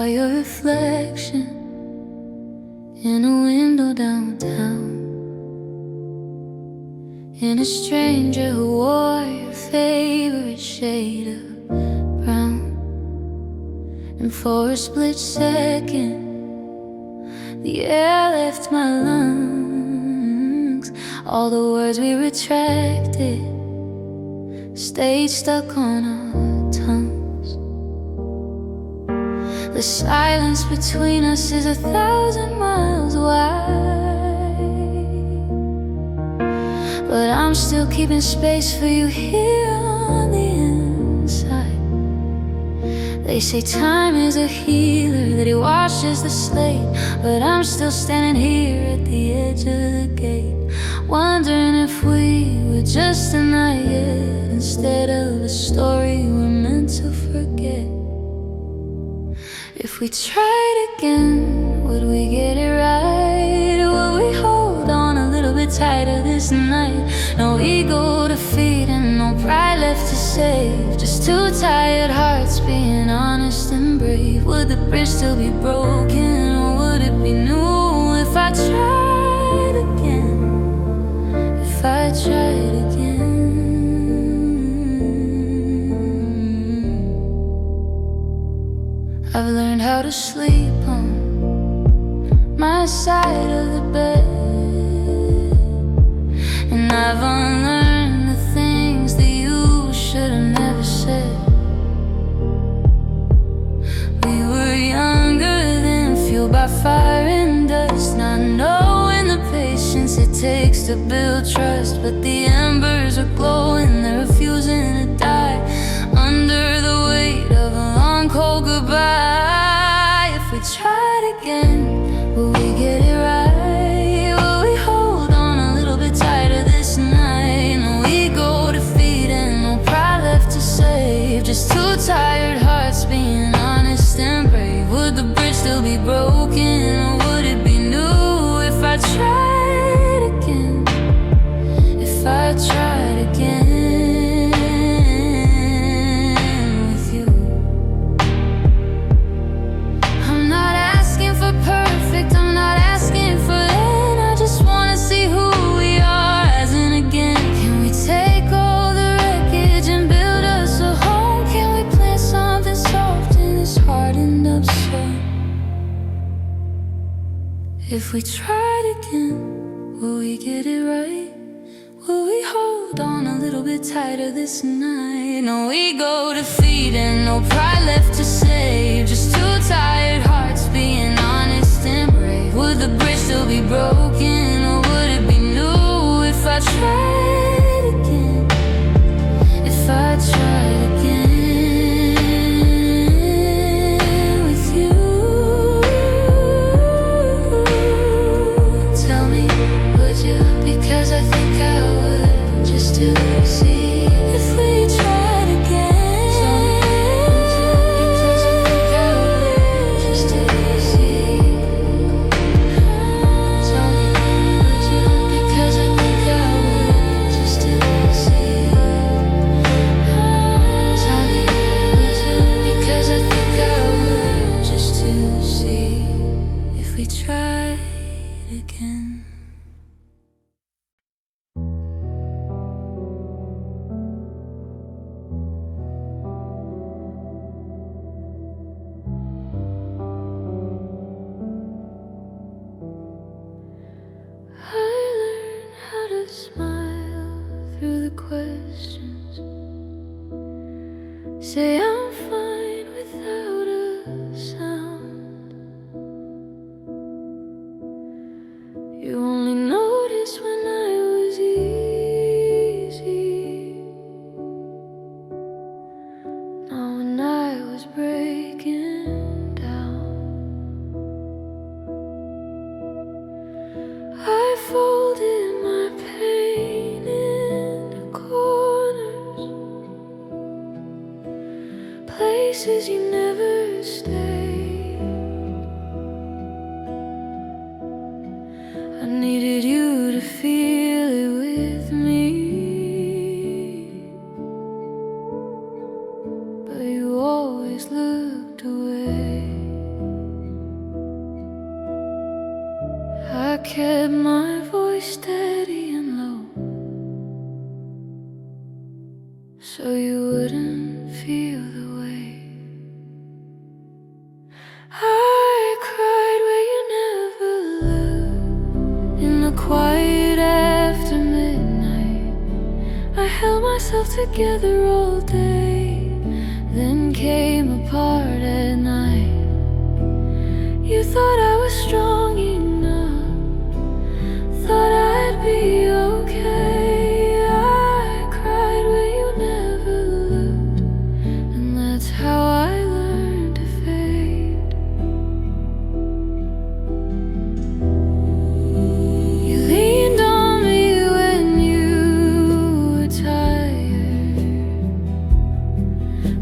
saw your reflection in a window downtown, in a stranger who wore your favorite shade of brown. And for a split second, the air left my lungs. All the words we retracted stayed stuck on our tongues. The silence between us is 1,000 miles wide, but I'm still keeping space for you here on the inside. They say time is a healer, that he washes the slate, but I'm still standing here at the edge of the gate, wondering if we were just a night yet, instead of a story we're meant to forget. If we tried again, would we get it right? Would we hold on a little bit tighter this night? No ego to feed and no pride left to save, just two tired hearts being honest and brave. Would the bridge still be broken, or would it be new if I tried again? If I tried again. I've learned how to sleep on my side of the bed, and I've unlearned the things that you should have never said. We were younger then, fueled by fire and dust, not knowing the patience it takes to build trust. But the embers are glowing, they're refusing to die under the weight of a long cold goodbye. If we tried again, will we get it right? Will we hold on a little bit tighter this night? No ego to feed and no pride left to save, just two tired hearts being honest and brave. Would the bridge still be broken, or would it be new if I tried again? If I tried again with you. I'm not asking for perfect, I'm not asking for end. I just wanna see who we are as in again. Can we take all the wreckage and build us a home? Can we plant something soft in this hardened up soil? If we tried again, will we get it right? Will we hold on a little bit tighter this night? No ego to feed and no pride left to save, just two tired hearts being honest and brave. Would the bridge still be broken, or would it be new if I tried again? If I tried again with you. Tell me, would you? Because I think I would, just to see if we tried again. Tell me, would you? Because I think I would, just to see. Tell me, would you? Because I think I would, just to see. Tell me, would you? Because I think I would, just to see if we tried again. I learned how to smile through the questions, say I'm fine without a sound. You only noticed when I was easy, not when I was breaking down. I folded my pain into corners, places you never stayed. I needed you to feel it with me, but you always looked away. kept my voice steady and low, so you wouldn't feel the way. I cried where you never looked. In the quiet after midnight, I held myself together all day, then came apart at night. You thought I was strong enough, thought I'd be okay. I cried where you never looked, and that's how I learned to fade. You leaned on me when you were tired.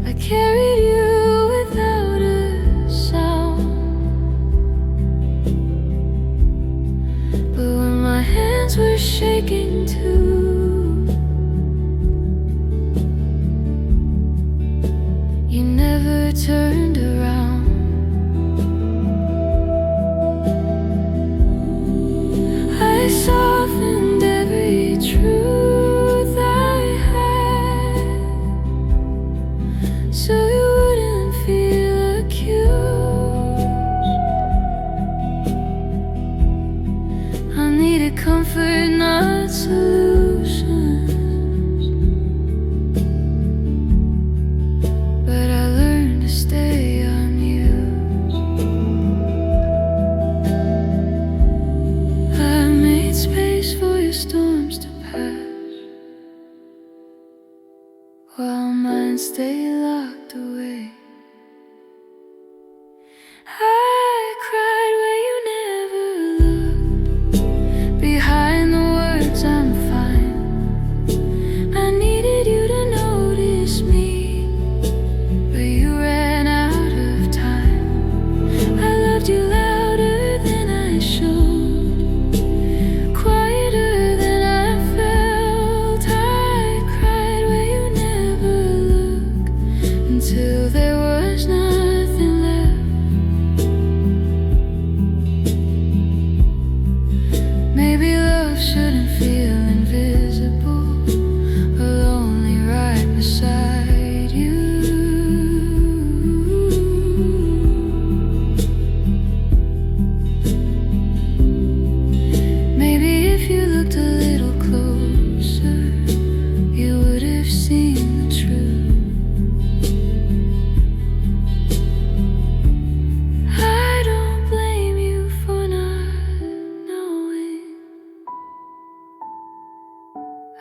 I carried you without a sound, but when my hands were shaking too, you never turned around. I softened every truth I had, so you wouldn't feel accused. I needed comfort, not solutions, but I learned to stay unused. I made space for your storms to pass, while mine stay locked away. I cried where you never looked. Behind the words I'm fine, I needed you to notice me, but you ran out of time. I loved you louder than I showed, quieter than I felt. I cried where you never looked, until there was nothing left. Maybe love shouldn't feel invisible or lonely right beside you. Maybe if you looked a little closer, you would have seen the truth. I don't blame you for not knowing.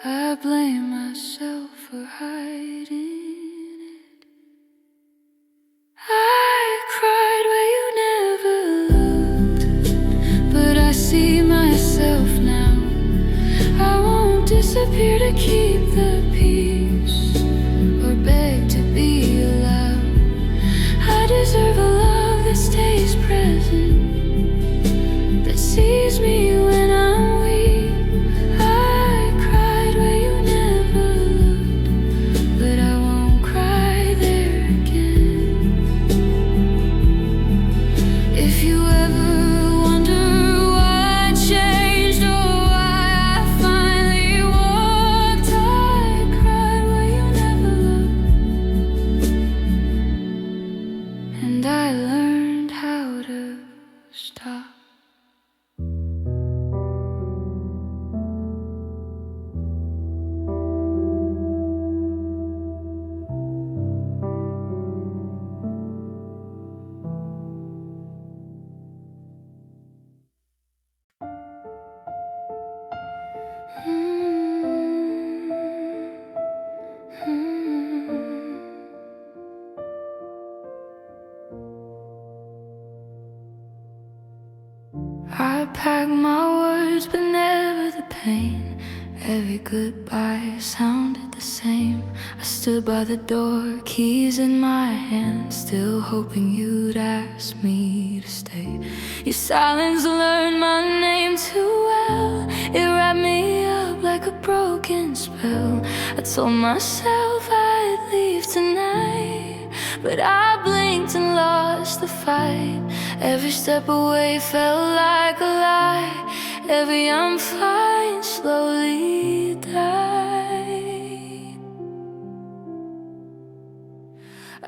I blame myself for hiding it. I cried where you never looked, but I see myself now. I won't disappear to keep the peace or beg to be allowed. I deserve a love that stays present, that sees me when I'm weak. I cried where you never looked, but I won't cry there again. If you ever wonder why I changed or why I finally walked, I cried where you never looked, and I learned how to stop. I pack my words, but never the pain. Every goodbye sounded the same. I stood by the door, keys in my hand, still hoping you'd ask me to stay. Your silence learned my name too well. It wrapped me up like a broken spell. I told myself I'd leave tonight, but I blinked and lost the fight. Every step away felt like a lie. Every I'm fine slowly died.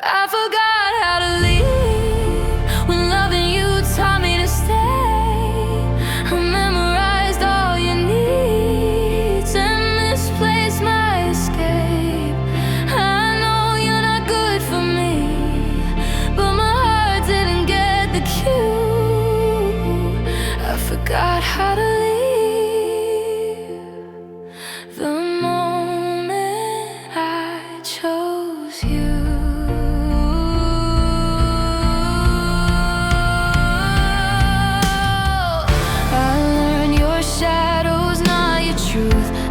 I forgot how to leave when loving you taught me to stay. I memorized all your needs and misplaced my escape. I know you're not good for me, but my heart didn't get the cue. I forgot how to leave the moment I chose you.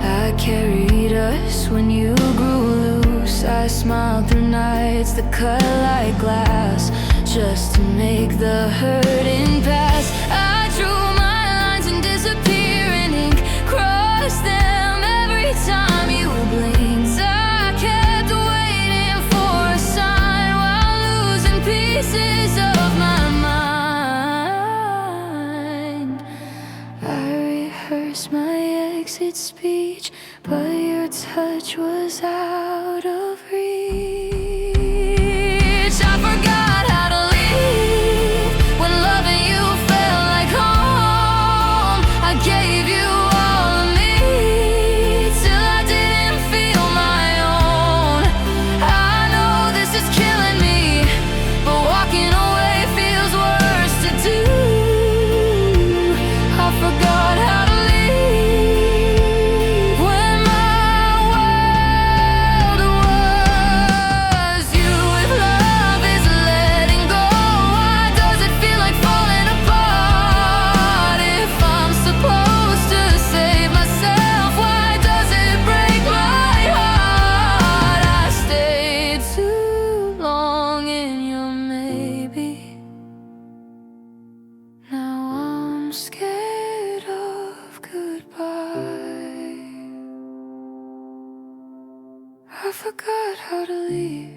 I carried us when you grew loose. I smiled through nights that cut like glass, just to make the hurting pass. I drew my lines and disappeared in ink, crossed them every time you blinked. I kept waiting for a sign while losing pieces of my mind. I rehearsed my exit speech, but your touch was out of reach. I forgot how to leave when loving you felt like home. I gave you all of me till I didn't feel my own. I know this is killing me, but walking away feels worse to do. I forgot how to scared of goodbye. I forgot how to leave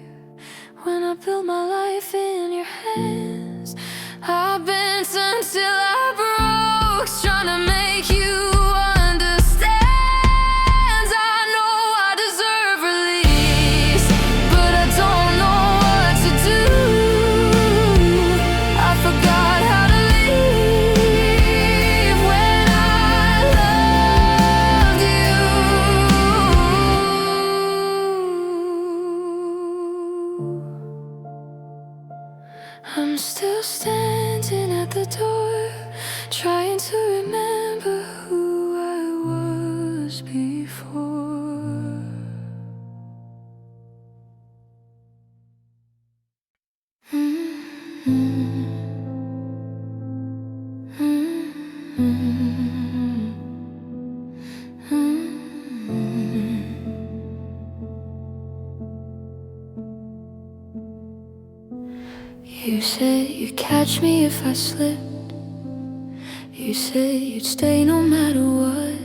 when I built my life in your hands. I bent until I broke, trying to make you understand. I know I deserve release, but I don't know what to do. I forgot how to I'm still standing at the door, trying to remember who I was before. You said you'd catch me if I slipped. You said you'd stay no matter what.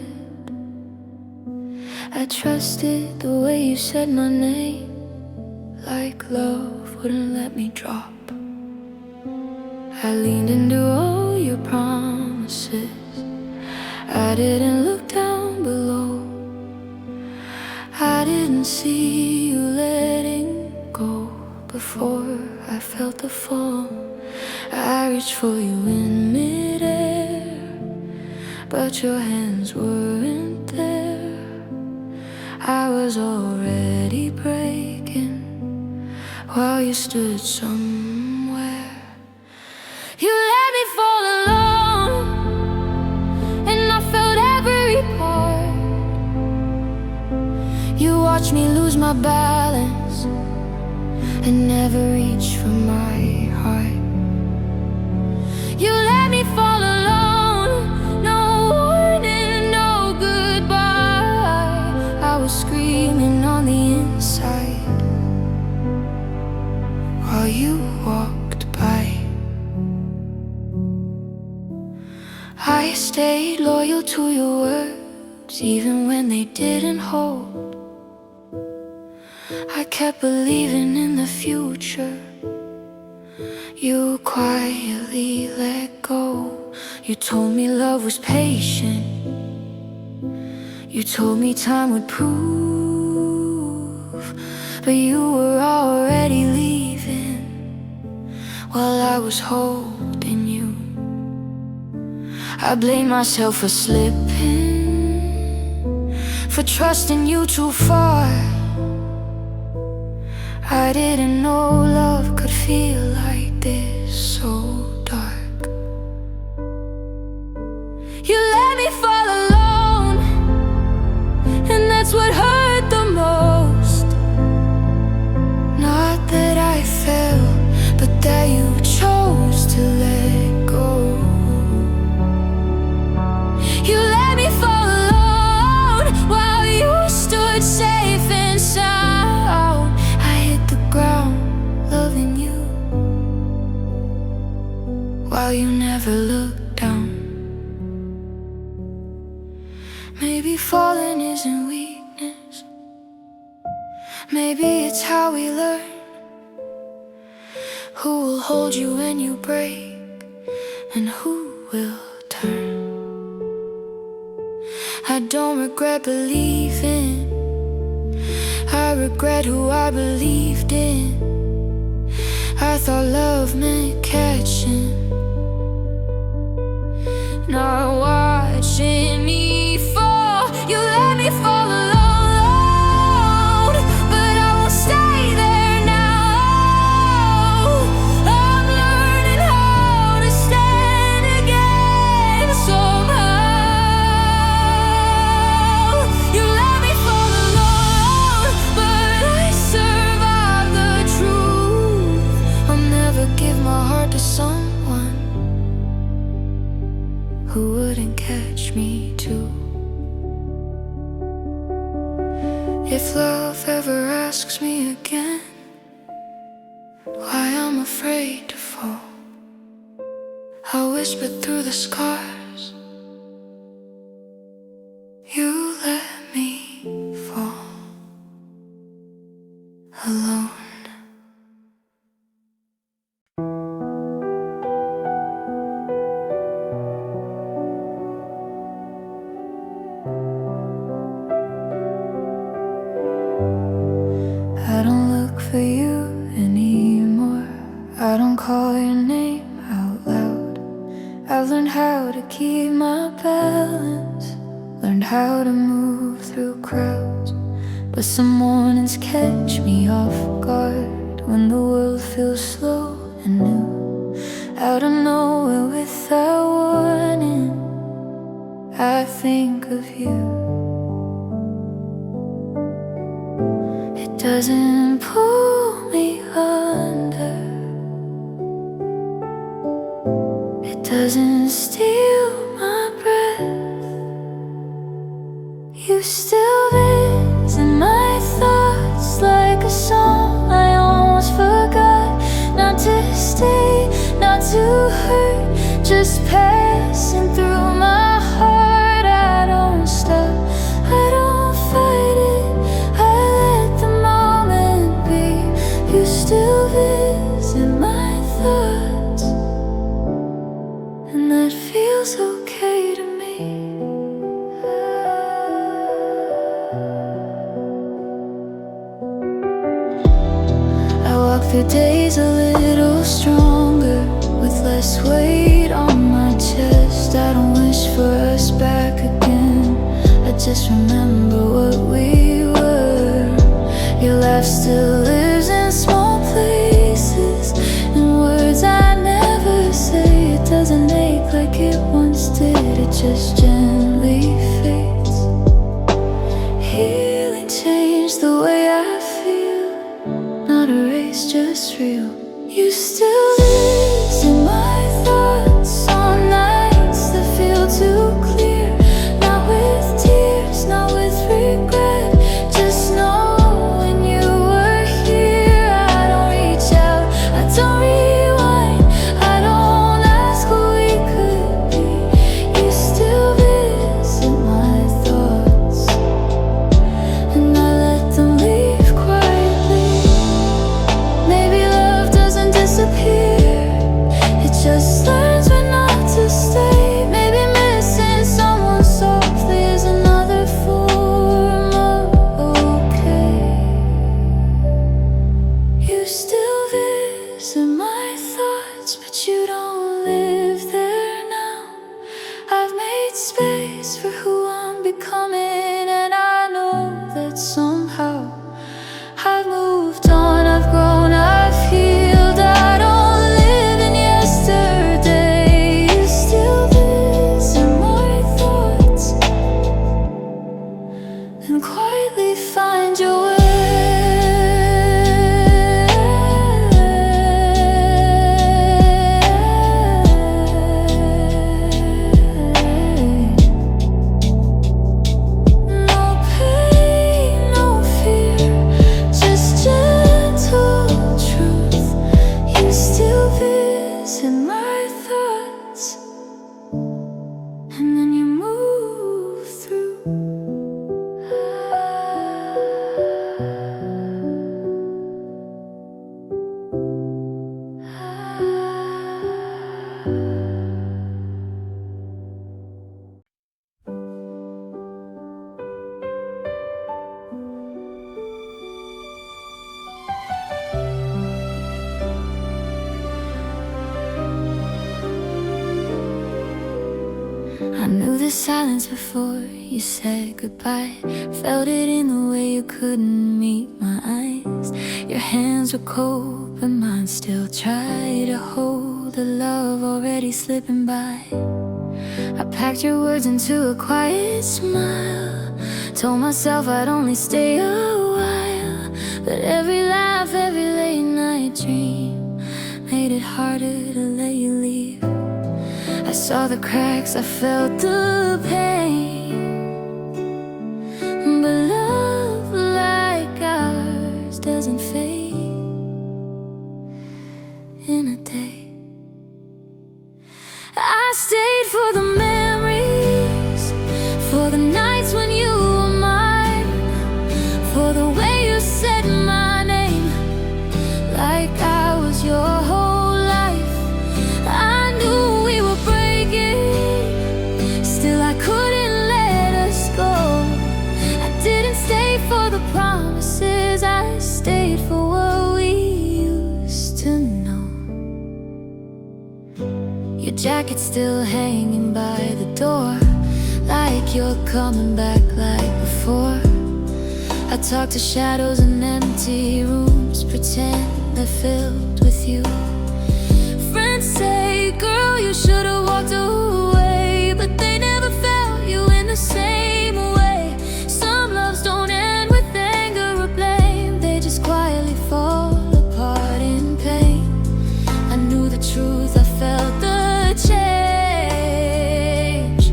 I trusted the way you said my name, like love wouldn't let me drop. I leaned into all your promises. I didn't look down below. I didn't see you letting go before I felt the fall. I reached for you in midair, but your hands weren't there. I was already breaking while you stood somewhere. You let me fall alone, and I felt every part. You watched me lose my balance and never reach for my heart. You let me fall alone, no warning, no goodbye. I was screaming on the inside while you walked by. I stayed loyal to your words, even when they didn't hold. I kept believing in the future. You quietly let go. You told me love was patient. You told me time would prove, but you were already leaving while I was holding you. I blame myself for slipping, for trusting you too far. I didn't know love could feel like this, so dark. You let me fall alone, and that's what hurt the most. Not that I fell, but that you chose to let go. You let me fall alone while you stood safe and sound. I hit the ground loving you while you never looked down. Maybe falling isn't weakness. Maybe it's how we learn. Who will hold you when you break, and who will turn? I don't regret believing, I regret who I believed in. I thought love meant catching, not watching me fall. You let me fall alone, but I won't stay there now. I'm learning how to stand again somehow. You let me fall alone, but I survived the truth. I'll never give my heart to someone who wouldn't catch me too. If love ever asks me again why I'm afraid to fall, I'll whisper through the scars, you let me fall alone. I don't look for you anymore. I don't call your name out loud. I've learned how to keep my balance, learned how to move through crowds. But some mornings catch me off guard when the world feels slow and new. Out of nowhere without warning, I think of you. It doesn't pull me under, it doesn't steal my breath. You still visit my thoughts like a song I almost forgot. Not to stay, not to hurt, just passing through my heart. I don't stop, I don't fight it, I let the moment be. You still visit my thoughts, and that feels okay to me. I walk through days a little stronger, with less weight on my chest. I don't wish for us back again, I just remember what we were. Your laugh still lives in small places, in words I never say. It doesn't ache like it once did, it just gently fades. Healing changed the way I feel, not erased, just real. You still visit my thoughts on nights that feel too clear. Not with tears, not with regret, just know when you were here. I don't reach out, I don't rewind, I don't ask who we could be. You still visit my thoughts, and I let them leave quietly. Maybe love doesn't disappear, space for who I'm becoming. And I know that somehow I've moved on, I've grown, I've healed. I don't live in yesterday. You still visit my thoughts and quietly find your way. In my thoughts, and then you move through. I knew the silence before you said goodbye. Felt it in the way you couldn't meet my eyes. Your hands were cold, but mine still tried to hold the love already slipping by. I packed your words into a quiet smile. Told myself I'd only stay a while, but every laugh, every late night dream made it harder to let you leave. I saw the cracks, I felt the pain, but love like ours doesn't fade in a day. I stayed for the memories, for the nights when you were mine, for the way you said my name like I was your whole life. I knew we were still I couldn't let us go. I didn't stay for the promises, I stayed for what we used to know. Your jacket's still hanging by the door, like you're coming back like before. I talk to shadows in empty rooms, pretend they're filled with you. Friends say, girl, you should've walked away, but they never felt you in the same way. Some loves don't end with anger or blame, they just quietly fall apart in pain. I knew the truth, I felt the change,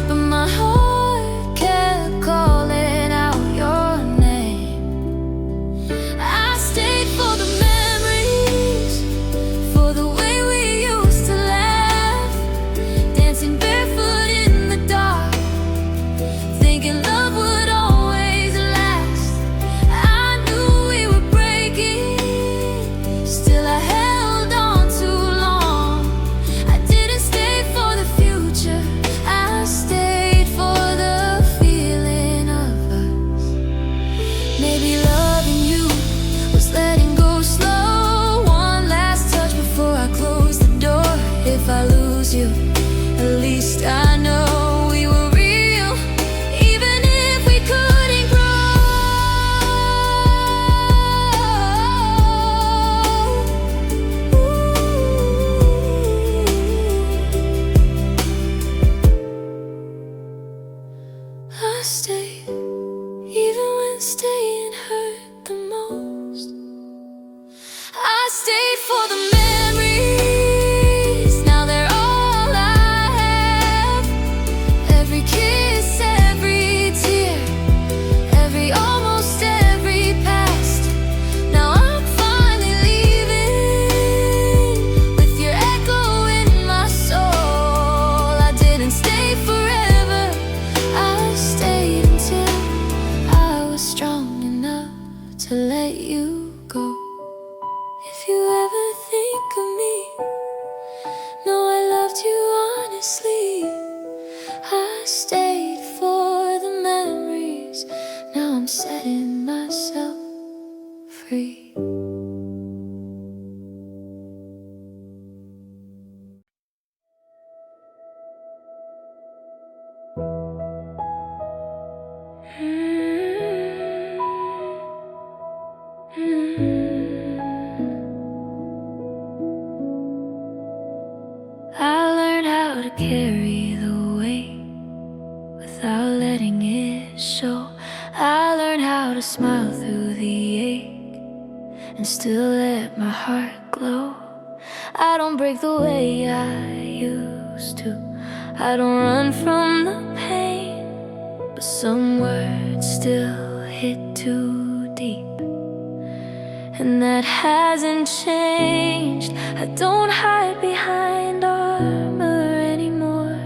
but my heart kept calling out your name. I stayed for the memories, for the way we used to laugh, dancing barefoot in the dark, thinking love would always last. I knew we were breaking, still I held on too long. I didn't stay for the future, I stayed for the feeling of us. Maybe loving you was letting go slow, one last touch before I close the door. If I lose you, at least I know we were real, even if we couldn't grow. I stayed, even when staying hurt the most. I stayed for the memories, now they're all I have. Every kiss, every tear, every almost every past. Now I'm finally leaving with your echo in my soul. I didn't stay forever, I stayed until I was strong enough to let you go. If you ever think of me, know I loved you honestly. I stayed for the memories, now I'm setting myself free. smile through the ache and still let my heart glow. I don't break the way I used to. I don't run from the pain, but some words still hit too deep, and that hasn't changed. I don't hide behind armor anymore.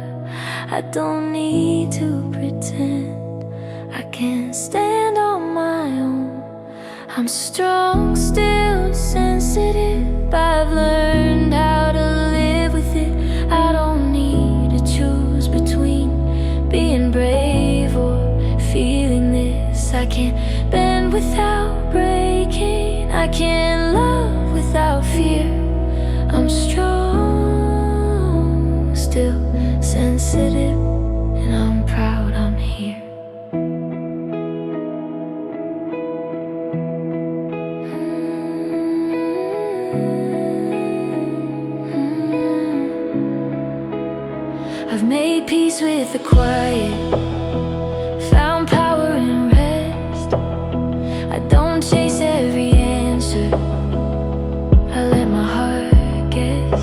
I don't need to pretend. I can stand on my own. I'm strong, still sensitive. I've learned how to live with it. I don't need to choose between being brave or feeling this. I can't bend without breaking. I can't love without fear. I'm strong, still sensitive, and I'm proud I'm here. I've made peace with the quiet, found power in rest. I don't chase every answer, I let my heart guess.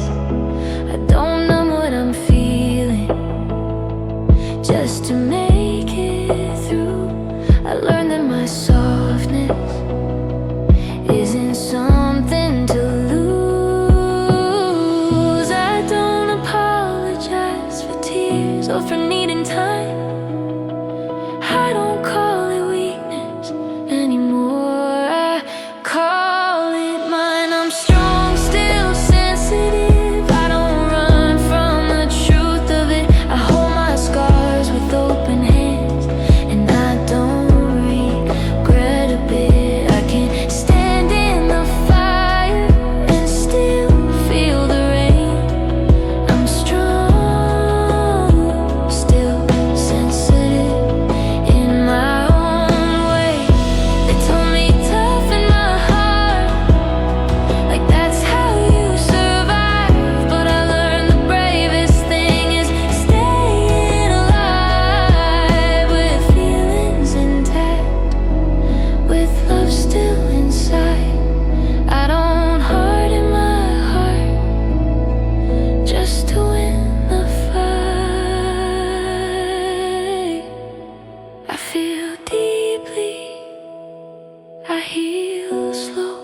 I don't numb what I'm feeling just to make it through. I learned that my softness isn't something to lose. I don't apologize for tears or for needing time. I don't call it weakness anymore. I call it mine. I'm strong, still sensitive. I don't run from the truth of it. I hold my scars with open hands, and I don't regret a bit. I can stand in the fire and still feel the rain. I'm strong, still sensitive in my own way. They told me toughen my heart, like that's how you survive. But I learned the bravest thing is staying alive, with feelings intact, with love still inside. I don't harden my heart just to win the fight. I feel deeply, I heal slow.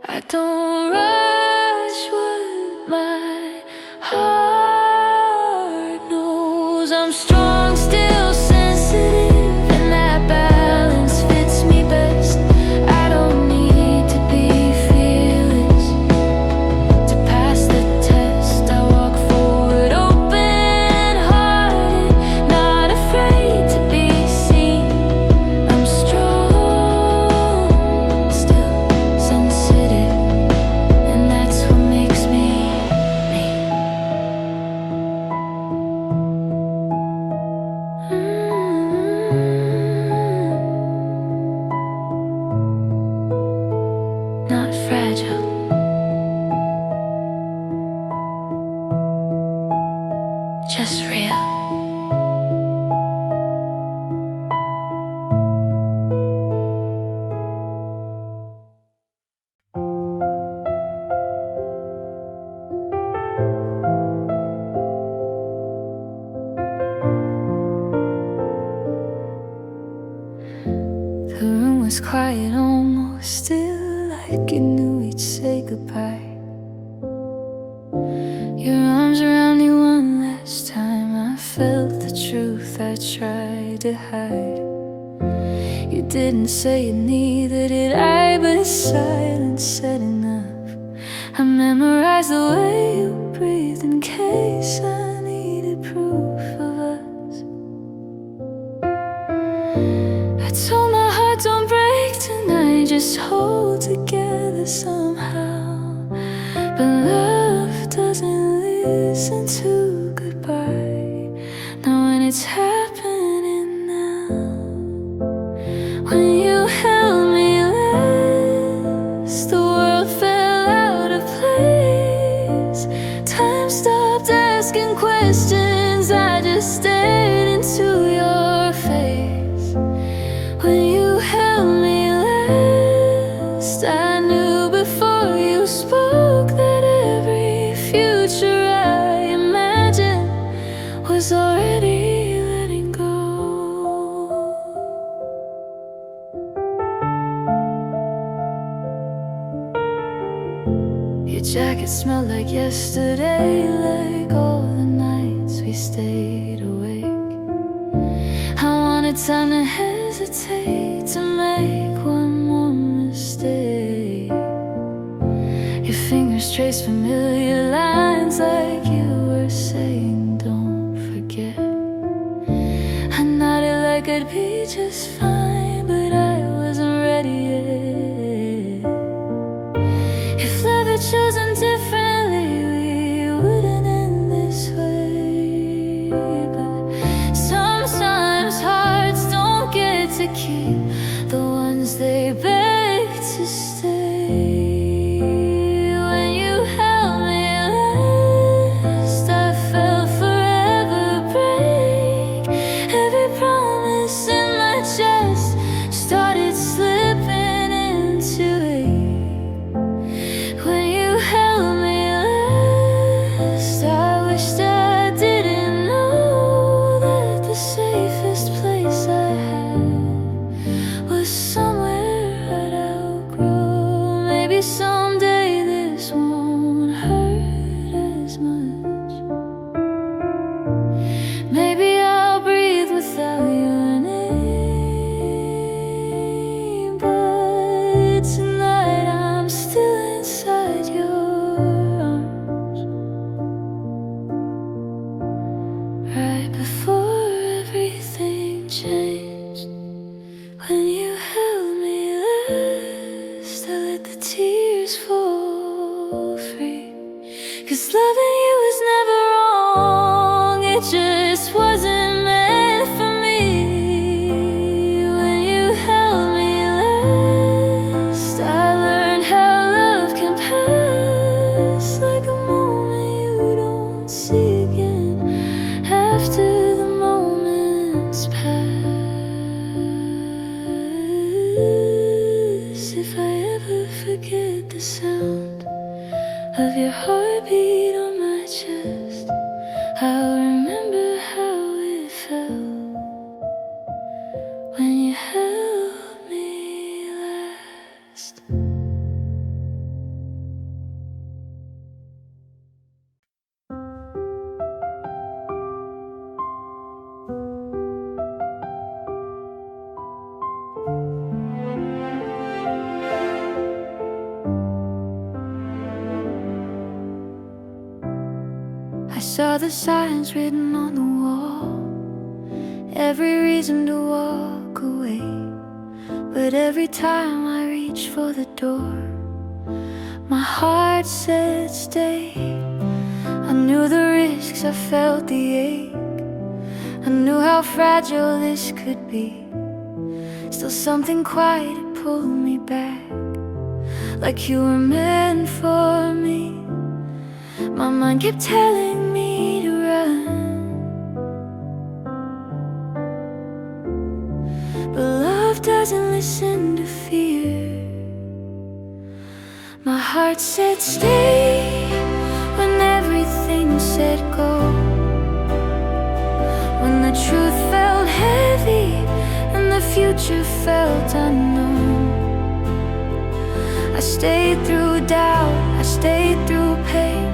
I don't rush what my heart knows. I'm strong, still sensitive, and that balance fits me best. I don't need to be fearless to pass the test. I walk forward open-hearted, not afraid to be seen. I'm strong, still sensitive, and that's what makes me me. Not fragile, just real. The room was quiet, almost still, like it knew we'd say goodbye. Your arms around me one last time. I felt the truth I tried to hide. You didn't say it, neither did I, but silence said enough. I memorized the way you breathed in case I needed proof of us. I told my heart, don't break tonight, just hold together somehow. But love doesn't listen to goodbye. Now when it's happening now, when you held me last, the world fell out of place. Time stopped asking questions, I just stared into your face. When you was already letting go. Your jacket smelled like yesterday, like all the nights we stayed awake. I wanted time to hesitate, to make one more mistake. Your fingers traced familiar lines, like you were saying, don't forget. I nodded like I'd be just fine, but I wasn't ready yet. If love had chosen differently, we wouldn't end this way. But sometimes hearts don't get to keep the ones they beg to stay. Someday this won't hurt as much. Maybe I'll breathe without your name, but tonight I'm still inside your arms. Right before everything changed, when you held me last, I let the tears fall free. 'Cause loving you was never wrong, it just wasn't meant for me. When you held me last, I learned how love can pass, like a moment you don't see again after the moment's passed. If I ever forget the sound of your heartbeat on my chest, I'll remember how it felt when you held me last. I saw the signs written on the wall, every reason to walk away. But every time I reached for the door, my heart said stay. I knew the risks, I felt the ache, I knew how fragile this could be. Still something quiet pulled me back, like you were meant for me. My mind kept telling me to run, but love doesn't listen to fear. My heart said stay when everything said go. When the truth felt heavy and the future felt unknown, I stayed through doubt, I stayed through pain,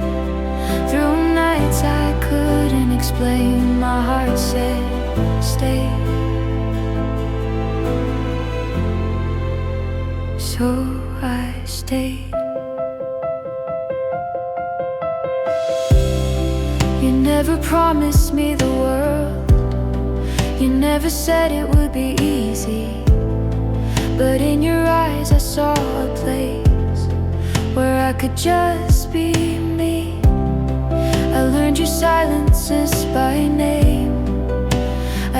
through nights I couldn't explain. My heart said stay. So I stayed. You never promised me the world, you never said it would be easy. But in your eyes I saw a place where I could just be me. I learned your silences by name,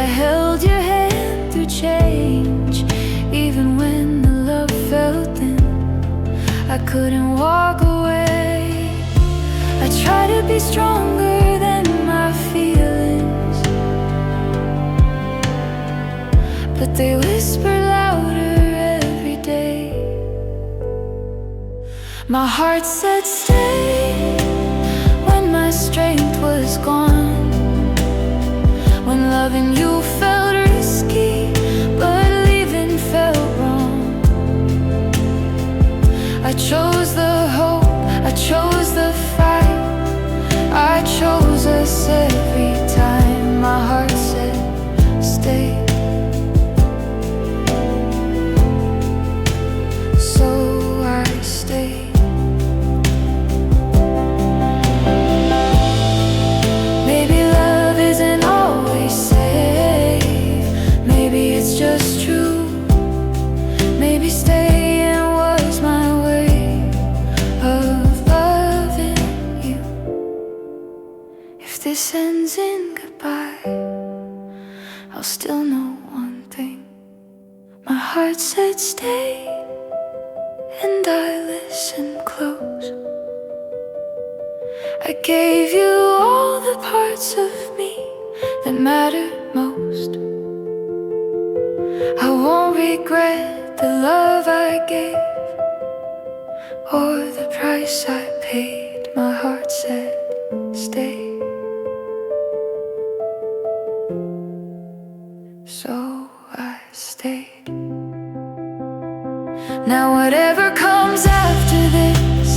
I held your hand through change. Even when the love felt thin, I couldn't walk away. I tried to be stronger than my feelings, but they whisper louder every day. My heart said stay when my strength was gone. Loving you felt risky, but leaving felt wrong. I chose the hope, I chose the fight, I chose us every time my heart said stay. So I stayed. Maybe love isn't always safe, maybe it's just true. Maybe staying was my way of loving you. If this ends in goodbye, I'll still know one thing. My heart said stay, and I listened close. I gave you all the parts of me that mattered most. I won't regret the love I gave or the price I paid. My heart said stay. So I stayed. Now whatever comes after this,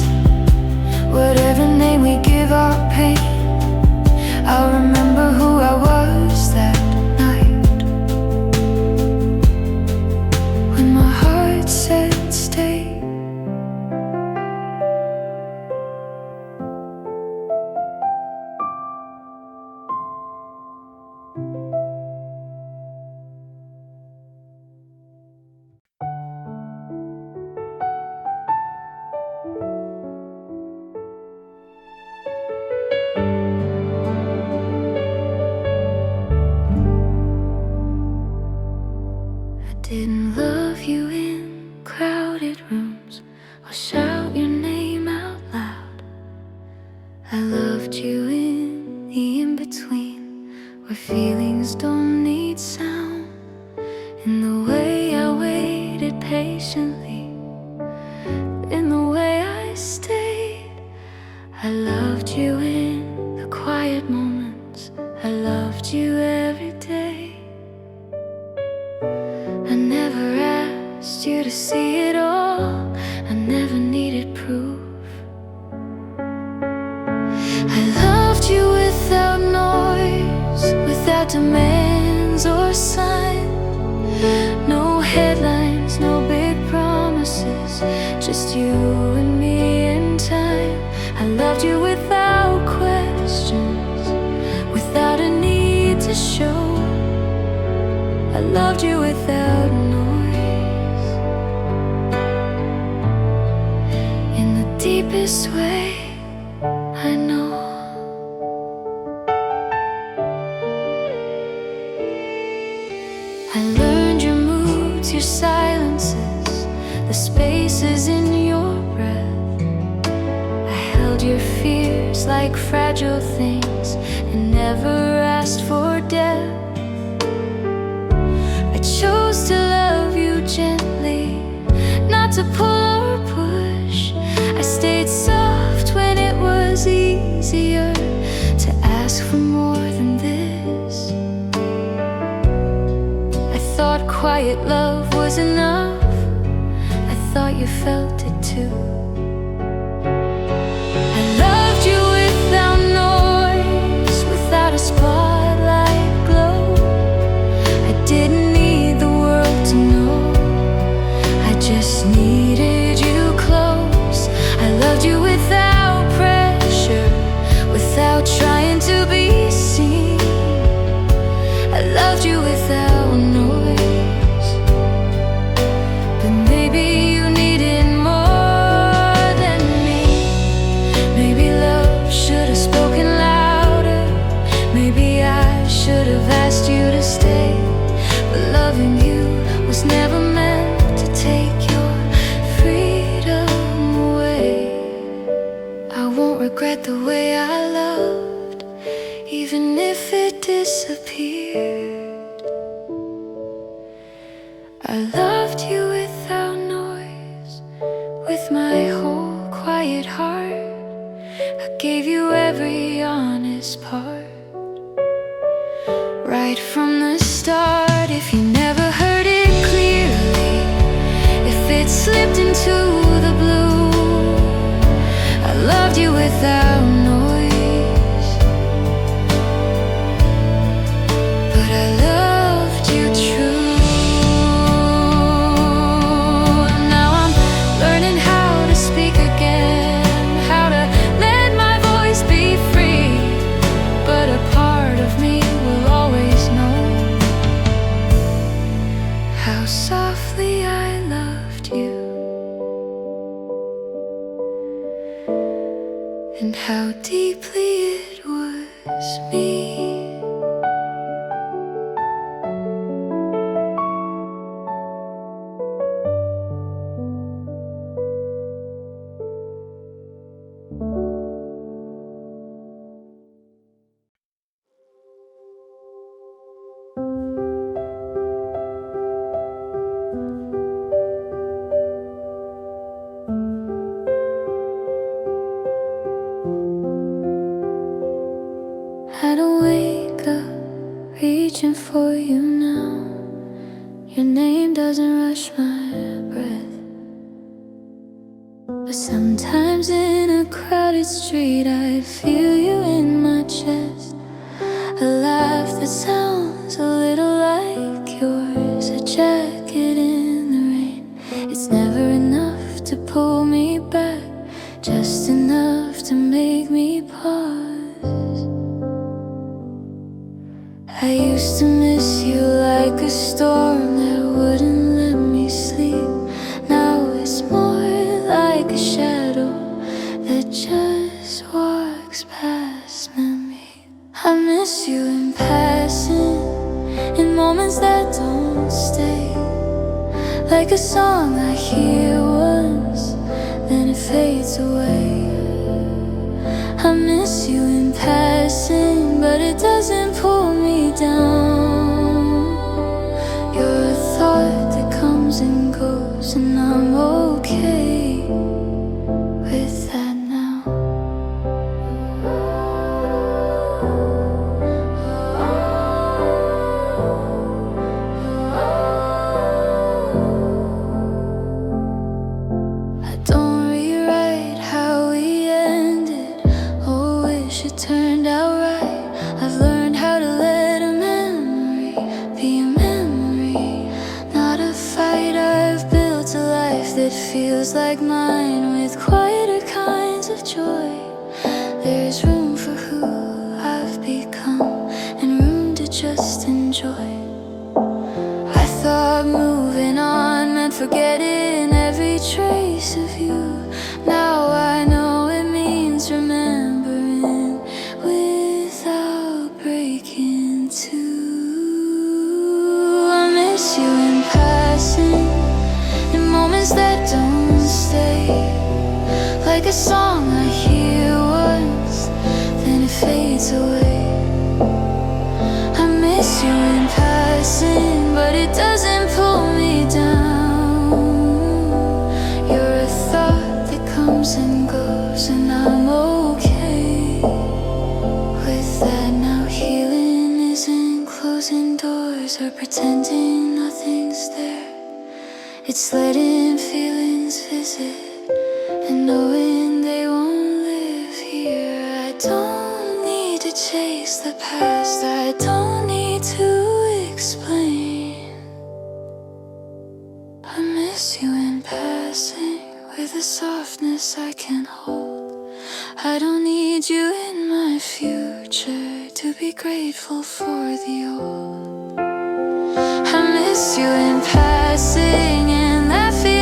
whatever name we give our pain, I'll remember who I was that night, when my heart said stay. Didn't love you in crowded rooms or shout your name out loud. I loved you in the in-between, where feelings don't need sound. In the way I waited patiently, in the way I stayed. I loved you in the quiet moments, I loved you every day. I never asked you to see it all, I never needed proof. I loved you without noise, without demands or signs. No headlines, no big promises, just you and me in time. I loved you without questions, without a need to show. I loved you without noise, in the deepest way I know. I learned your moods, your silences, the spaces in your breath. I held your fears like fragile things and never asked for depth. I chose to love you gently, not to pull or push. I stayed soft when it was easier to ask for more than this. I thought quiet love was enough, I thought you felt it too. I loved you without noise, without a spotlight glow. I didn't just needed you close. I loved you without pressure, without trying to be seen. I loved you without noise, but maybe you needed more than me. Maybe love should have spoken louder, maybe I should have asked you to stay. But loving you was never meant to take your freedom away. I won't regret the way I loved, even if it disappeared. I loved you without noise, with my whole quiet heart. I gave you every honest part, right right from the start. If you never heard it clearly, if it slipped into the blue, I loved you without noise, but I loved you true. And now I'm learning how to speak again, how to let my voice be free, but a part of me will always know how softly I loved you, and how deeply it was me. I don't wake up reaching for you now. Your name doesn't rush my breath, but sometimes in a crowded street I feel you in my chest. A laugh that sounds a little like yours, a jacket in the rain. It's never enough to pull me back, just enough to make me pause. I used to miss you like a storm that wouldn't let me sleep. Now it's more like a shadow that just walks past me. I miss you in passing, in moments that don't stay, like a song I hear once, then it fades away. I miss you in passing, but it doesn't pull me down. You're a thought that comes and goes, and I'm okay with that now. I don't rewrite how we ended, oh, wish it turned out right. I've learned how to let a memory be a memory, not a fight. I've built a life that feels like mine, with quieter kinds of joy. There's room for who I've become, and room to just enjoy. I thought moving on meant forgetting every trace of you. Now I know it means remembering without breaking too. I miss you in passing, in moments that don't stay, like a song I hear once, then it fades away. I miss you in passing, but it doesn't pull me down. You're a thought that comes and goes, and I'm okay with that now. Healing isn't closing doors or pretending nothing's there. It's letting feelings visit and knowing they won't live here. I don't need to chase the past, I don't need to explain. I miss you in passing, with a softness I can hold. I don't need you in my future to be grateful for the old. I miss you in passing, and that feels